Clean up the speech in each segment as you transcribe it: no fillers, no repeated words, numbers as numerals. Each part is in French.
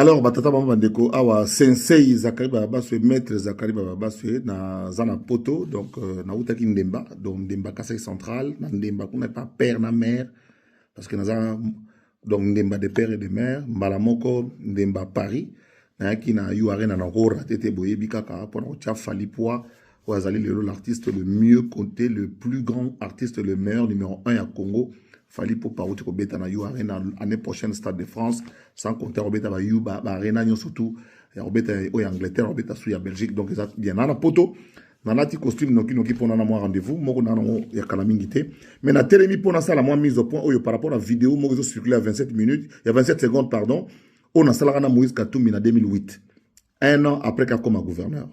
Alors, batata mama bandeko, awa sensei Zakari Babaswe, maître Zakari Babaswe, na zana poto, donc na utaki ndemba, donc ndemba Kasai central, na ndemba qu'on n'a pas père na mère, parce que na zana, donc ndemba de père et de mère, malamoko ndemba Paris, na yaki na yuare na nangora, tete boye bikaka, pour tia Falipwa, Ouazali Lelo, l'artiste le mieux compté, le plus grand artiste, le meilleur, numéro 1 à Congo. Fali pour parouti ko beta na yu arena l'année prochaine Stade de France sans compter Robeta ba yu ba arena nyo surtout Robeta o Angleterre Robeta sou ya Belgique donc ça bien na poto na lati costume noki pona na moi rendez-vous moko na no ya kala mingité mais na telemi pona ça la moi mise au point oyo par rapport à vidéo moko zo circuler à 27 minutes il y a 27 secondes pardon on a salaka na Moïse Katumbi na 2008 un an après qu'il a comme gouverneur.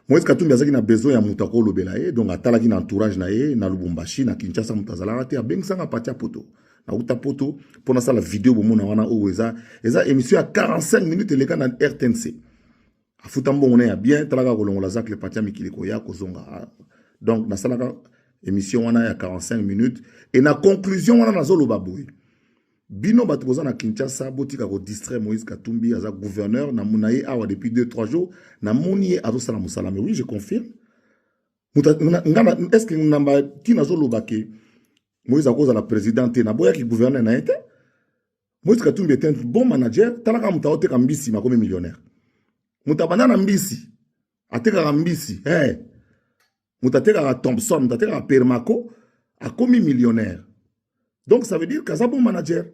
Moïse Katumbi azaki na besoin ya mutako lobela ye donc atalaki na entourage na ye na Lubumbashi na Kinshasa mutazala te abengisanga patia poto na uta poto pona ça la vidéo bomona wana o eza émission à 45 minutes eleka na RTNC afuta mbongo na ya bien talaka kolongola zak le patia mikiliko ya kozonga donc na salaka émission wana ya 45 minutes et na conclusion wana nazoloba boye bino bato boza na Kinshasa botika ko distraire Moïse Katumbi aza gouverneur na munaye awa depuis 2-3 jours na moniye azo sala musala mais oui je confirme est-ce que namba tina zo lobake Moïse akoza la présidente na boya ki gouverneur na été Moïse Katumbi est un bon manager talaka mutaote ka mbisi makome millionnaire mutabana na mbisi ateka ka mbisi mutateka ka Thompson mutateka ka Permaco akomi millionnaire. Donc, ça veut dire qu'il y a un bon manager.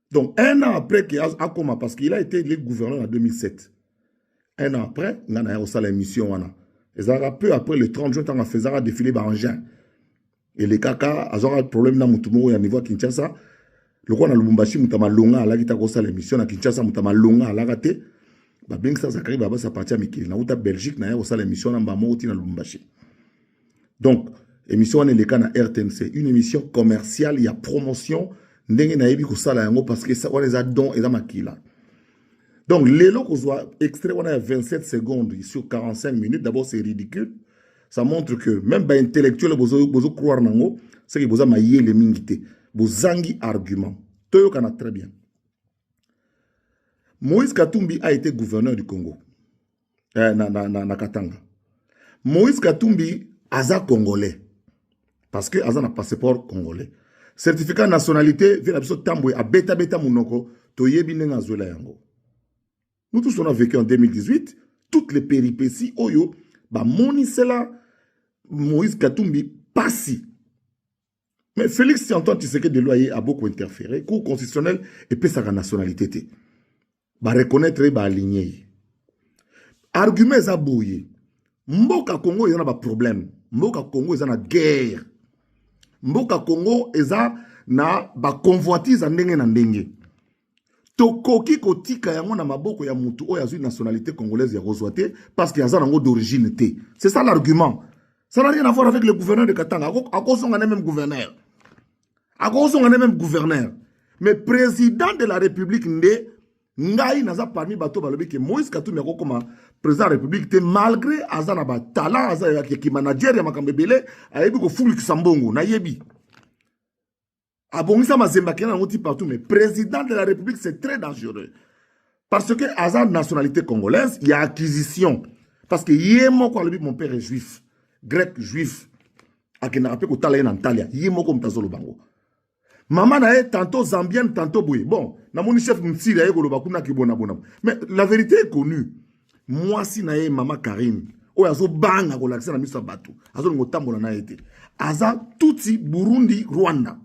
Donc, un an après qu'il a commencé, parce qu'il a été gouverneur en 2007. Un an après, il a eu l'émission. Et peu après, le 30 juin, il a fait un défilé par engin. Et les caca, ils ont un problème dans le niveau de Kinshasa. Le roi de Lubumbashi, il a longa à la l'émission à Kinshasa, il a longa à la raté. Bien que ça, Zakari Baba, ça partit à Mikil. Il a eu Belgique, il a eu l'émission à Lubumbashi. Donc, émission est le cas na RTNC, une émission commerciale, il y a promotion, ndenge na yebi ko sala yango parce que ça on les a don et za makila. Donc les lots qu'on soit extrait on a 27 secondes sur 45 minutes, d'abord c'est ridicule. Ça montre que même ba intellectuel bozo croire nango, c'est que boza maye le mingité, bozangi argument. Toyo kana très bien. Moïse Katumbi a été gouverneur du Congo. Na Katanga. Moïse Katumbi aza congolais. Parce que Azan a passeport congolais. Certificat de nationalité, vient à Tamboué, à Beta Mounoko, Toyebi Nengazola Yango. Nous tous on a vécu en 2018, toutes les péripéties, Oyo, bah Moni Sela, Moïse Katumbi, passi. Mais Félix Antoine Tshisekedi de Loyer a beaucoup interféré, cours constitutionnel et puis sa nationalité. Bah reconnaître, bah aligner. Argument à bouiller. Mboka Congo, il y en a pas problème. Mboka Congo, il y en a guerre. Mboka Congo eza na ba convoitise ndenge na ndenge. Tokoki kotika yango na maboko ya mutu oyo azui nationalité congolaise ya rozwate parce qu'il y a zango d'origine té. C'est ça l'argument. Ça n'a rien à voir avec le gouverneur de Katanga. Akosonga ne même gouverneur. Akosonga ne même gouverneur. Mais président de la République ndé ngai naza parmi bato balobi ke Moïse Katumbi yako koma président de la République te malgré azana ba talent azana ki manager ya makambebele ayebi ko fulu kisambongo na yebi abongisa mazemba kena ngoti partout mais président de la République c'est très dangereux parce que azana nationalité congolaise il y a acquisition parce que yemo ko alobi mon père est juif grec juif akena rappel ko tala en Italia yemo ko mtazolo bango. Maman a tantôt zambienne, tantôt boué. Bon, na mon chef m'tire aye ko lobakuna ki bona bona. Mais la vérité est connue. Moi si na ye maman Karine, o yazo banga ko lakisa na miso bato. Azo ngotambola na été. Aza tuti Burundi, Rwanda.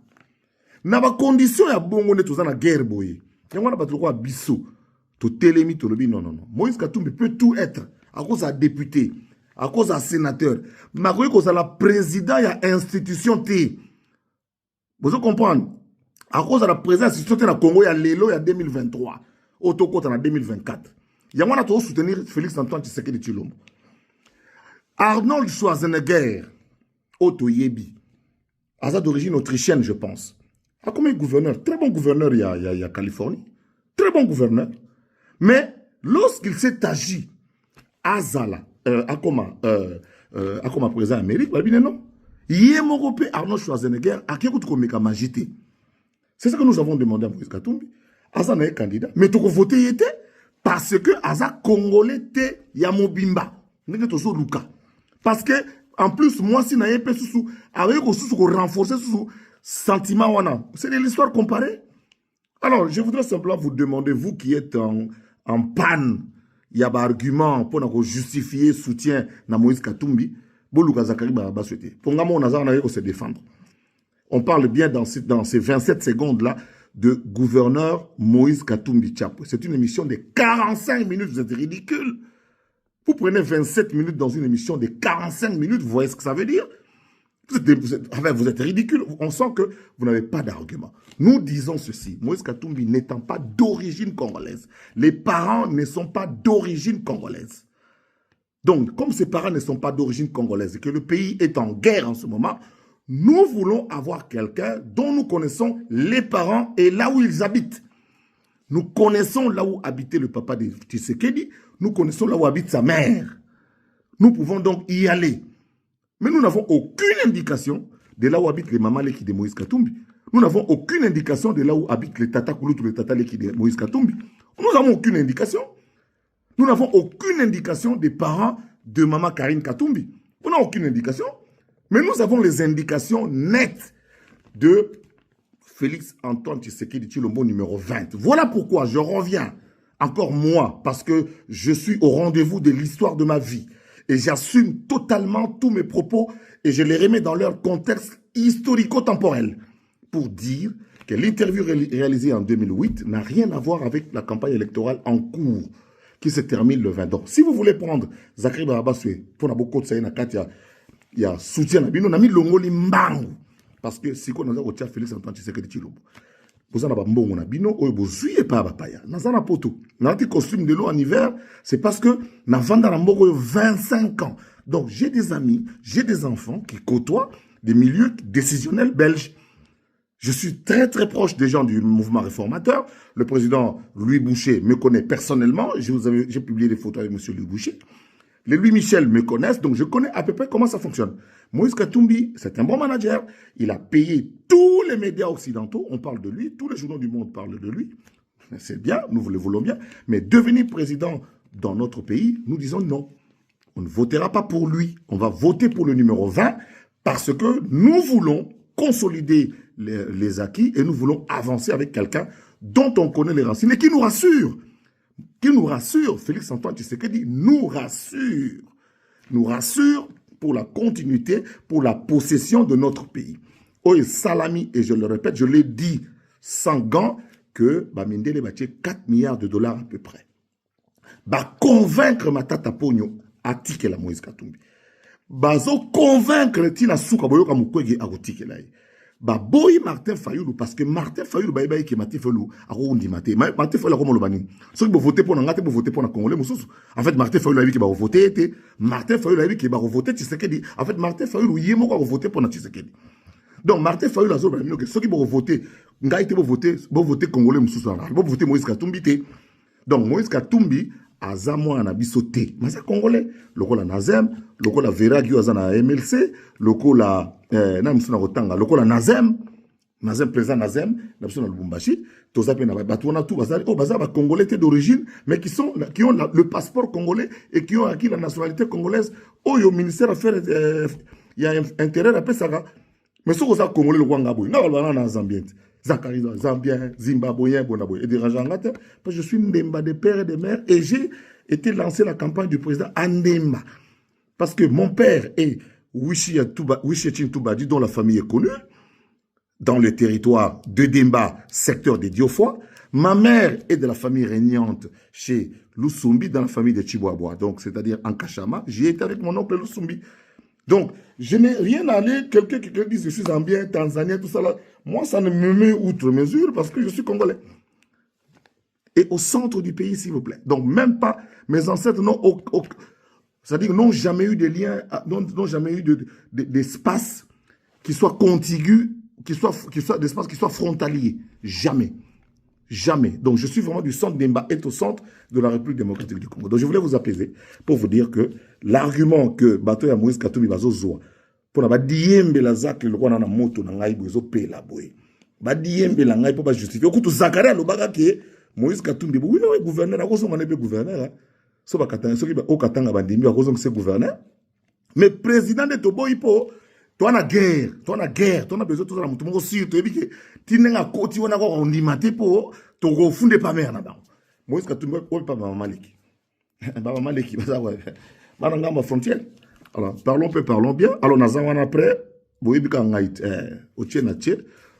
Na ba condition ya bongo ne toza na guerre boye. Yango na bato ko biso. To telemi to lobi non. Moïse Katumbi peut tout être à cause à député, à cause à sénateur. Ma ko za la président ya institution T. Vous comprenez? À cause de la présence de la Congo, il y a l'élo, il y a 2023. Autocote en 2024. Il y a un soutenir Félix Antoine Tshisekedi Tshilombo. Arnold Schwarzenegger, Otto Yebi, Asa d'origine autrichienne, je pense. A comme gouverneur, très bon gouverneur, il y a Californie. Très bon gouverneur. Mais lorsqu'il s'est agi, Azala, a comme président Amérique, non. Arnold Schwarzenegger a quelque chose comme magité. C'est ce que nous avons demandé à Moïse Katumbi. Aza na candidat. Mais tu voté était parce que Aza Congolais te Yamobimba. N'est-ce pas Luka. Parce que, en plus, moi, si n'a pas sous, avec renforcer sous sentiment wana. C'est de l'histoire comparée. Alors, je voudrais simplement vous demander, vous qui êtes en panne, il y a des arguments pour justifier soutien à Moïse Katumbi, Boluka Zakari Baba souhaité. Pour moi, on a se défendre. On parle bien dans ces 27 secondes-là de gouverneur Moïse Katumbi Tchapo. C'est une émission de 45 minutes, vous êtes ridicule. Vous prenez 27 minutes dans une émission de 45 minutes, vous voyez ce que ça veut dire? Vous êtes ridicule. On sent que vous n'avez pas d'argument. Nous disons ceci. Moïse Katumbi n'étant pas d'origine congolaise, les parents ne sont pas d'origine congolaise. Donc, comme ses parents ne sont pas d'origine congolaise et que le pays est en guerre en ce moment, nous voulons avoir quelqu'un dont nous connaissons les parents et là où ils habitent. Nous connaissons là où habitait le papa de Tshisekedi, nous connaissons là où habite sa mère. Nous pouvons donc y aller. Mais nous n'avons aucune indication de là où habitent les mamans qui de Moïse Katumbi. Nous n'avons aucune indication de là où habitent les tata Kouloutou, les tata qui de Moïse Katumbi. Nous n'avons aucune indication. Nous n'avons aucune indication des parents de maman Karine Katumbi. On n'a aucune indication. Mais nous avons les indications nettes de Félix Antoine Tshisekedi Tshilombo numéro 20. Voilà pourquoi je reviens, encore moi, parce que je suis au rendez-vous de l'histoire de ma vie. Et j'assume totalement tous mes propos et je les remets dans leur contexte historico-temporel pour dire que l'interview réalisée en 2008 n'a rien à voir avec la campagne électorale en cours qui se termine le 20. Donc, si vous voulez prendre Zakari Barabaswe, pour beaucoup de Saïna Katia, il y a soutien à Bino, on a mis Longoli Mbangu. Parce que si on a dit Félix Antoine Tshisekedi Tshilombo, vous avez un bino, vous n'avez pas papaya. Vous avez un poteau. Vous avez un costume de l'eau en hiver, c'est parce que nous avons 25 ans. Donc, j'ai des amis, j'ai des enfants qui côtoient des milieux décisionnels belges. Je suis très très proche des gens du mouvement réformateur. Le président Louis Boucher me connaît personnellement. J'ai publié des photos avec M. Louis Boucher. Les Louis Michel me connaissent, donc je connais à peu près comment ça fonctionne. Moïse Katumbi, c'est un bon manager. Il a payé tous les médias occidentaux. On parle de lui. Tous les journaux du monde parlent de lui. C'est bien, nous le voulons bien. Mais devenir président dans notre pays, nous disons non. On ne votera pas pour lui. On va voter pour le numéro 20 parce que nous voulons consolider les acquis et nous voulons avancer avec quelqu'un dont on connaît les racines et qui nous rassure. Qui nous rassure, Félix Antoine Tshisekedi nous rassure pour la continuité, pour la possession de notre pays. Oye Salami, et je le répète, je l'ai dit sans gants, que Bamindele Baché 4 milliards de dollars à peu près. Convaincre Matata Pogno à tirer la Moïse Katumbi. Convaincre Tina Souka Boyoka Mukwege à tirer la. Boy Martin Fayoulou, parce que Martin Fayoulou, qui Martin Fayoulou, a rondi Martin Fayoulou, comme le bani. Ceux qui vont voter pour Nangate, pour voter pour la Congolais, en fait, Martin Fayoulou, qui va voter, Martin Fayoulou, qui va voter Tshisekedi. En fait, Martin Fayoulou, il va voter pour Tshisekedi. Donc, Martin Fayoulou, ceux qui vont voter, Ngaïte vont voter Congolais, vont voter Moïse Katumbi. Donc, Moïse Katumbi, Azamo en abisoté. Mais c'est Congolais. Le rôle à Nazem, le rôle à Veragui, à MLC, le rôle à Namsuna Rotanga, le rôle à Nazem, président Nazem, Namsuna Lubumbashi, Tozape Nabatouana, tout, Bazar, Congolais d'origine, mais qui ont le passeport congolais et qui ont acquis la nationalité congolaise. Au ministère Affaires, il y a intérêt à ça. Mais ce que Congolais, le Rwanda, dans Zambien. Zakari, Zambien, Zimbabwéen, Bonaboy. Et des Rajangate, parce que je suis Ndemba des pères et des mères, et j'ai été lancé la campagne du président Andemba. Parce que mon père est Wishiachin Toubadi, dont la famille est connue, dans le territoire de Demba, secteur des Diofois. Ma mère est de la famille régnante chez Lusumbi, dans la famille de Chiboaboa, donc c'est-à-dire en Kachama. J'y étais avec mon oncle Lusumbi. Donc, je n'ai rien à aller, quelqu'un qui dit je suis Zambien, Tanzanien, tout ça là. Moi, ça ne me met outre mesure parce que je suis Congolais. Et au centre du pays, s'il vous plaît. Donc, même pas, mes ancêtres c'est-à-dire n'ont jamais eu de liens, n'ont jamais eu d'espace qui soit contigu, d'espace qui soit frontalier. Jamais. Jamais. Donc, je suis vraiment du centre d'Emba et au centre de la République démocratique du Congo. Donc, je voulais vous apaiser pour vous dire que l'argument que Bato ya Moïse Katumbi Bazo Zoa, pour la diembe la zak le roi na moto na ngai bozo pe la boy. Badiembe la ngai pour justifier. Okutu Zakaria lobaka ke Moïse Katumbi. Oui, oui, gouverneur. A cause on est gouverneur. So ba katanga so ki ba o katanga bandimi a cause on c'est gouverneur. Mais président de Tobo Ipo, toi na guerre, toi na besoin tout ça mutu moko sur to ebike tinenga koti wana ko ondimate po to go funde pa mer na ba. Moïse Katumbi o pa ba maliki. Ba maliki ba za wa. Ba na ngamba frontière. Alors, parlons bien. Alors, nous avons après, vous voyez, quand on a au tché,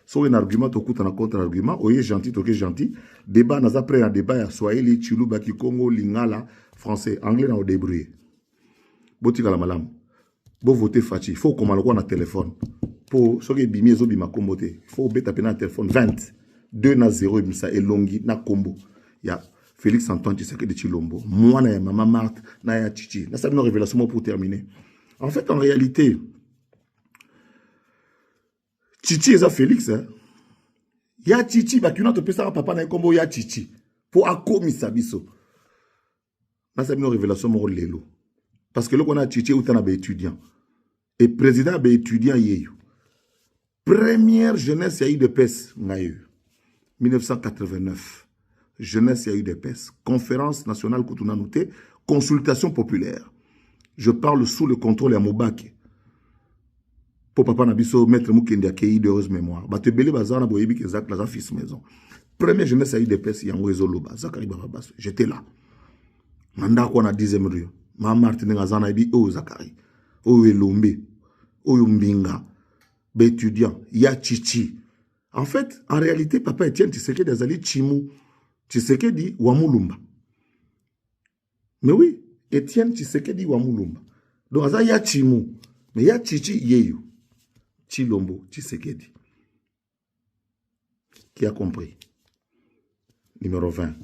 sur un argument, tu as un contre-argument, vous gentil, tu es gentil. Débat, nous après un débat, il y a Swahili, Chilou, Baki, Congo, Lingala, français, anglais, on a débrouillé. Botika la malam. Bon voter Fachi, il faut qu'on m'a le téléphone. Pour ceux qui bimi, ils ont combo. Il faut taper dans le téléphone 20, 2 na 0, ça et longi, na combo. Il y a Félix Antoine Tshisekedi de Chilombo. Moi, na Maman Marthe, na ya Chichi. Ça, c'est une révélation pour terminer. En fait, en réalité, Chichi et Félix, il y a Chichi, bah, qui n'a pas ça, papa n'a combo, il y a Chichi. Pour accomplir sa biso. C'est une révélation pour l'élo. Parce que là, on a Chichi où on a des étudiants. Et président des étudiants, il y a eu. Première jeunesse, il y a eu de PES, 1989. Jeunesse, il y a eu des PES. Conférence nationale que on a noté, consultation populaire. Je parle sous le contrôle de Moubaki. Pour papa Nabiso, maître Moukendi a accueilli d'heureuse mémoire. Bah, te belé bazar, boyebi que Zak la fils maison. Première jeunesse a eu des PES, Yango Ezoloba, Zakari Bababas. J'étais là. Manda quoi na 10e rue. Ma Martine Gazana ebi, oh Zakari. Oh Elombe. Oh Mbinga. Bé étudiant. Ya Chichi. En fait, en réalité, papa Etienne Tshisekedi Azali Chimou. Tshisekedi Wamulumba. Mais oui. Etienne Tshisekedi Wamulumba. Donc, ça y a Chimou. Mais il y a Chichi Yeyo. Chilombo Tshisekedi. Qui a compris? Numéro 20.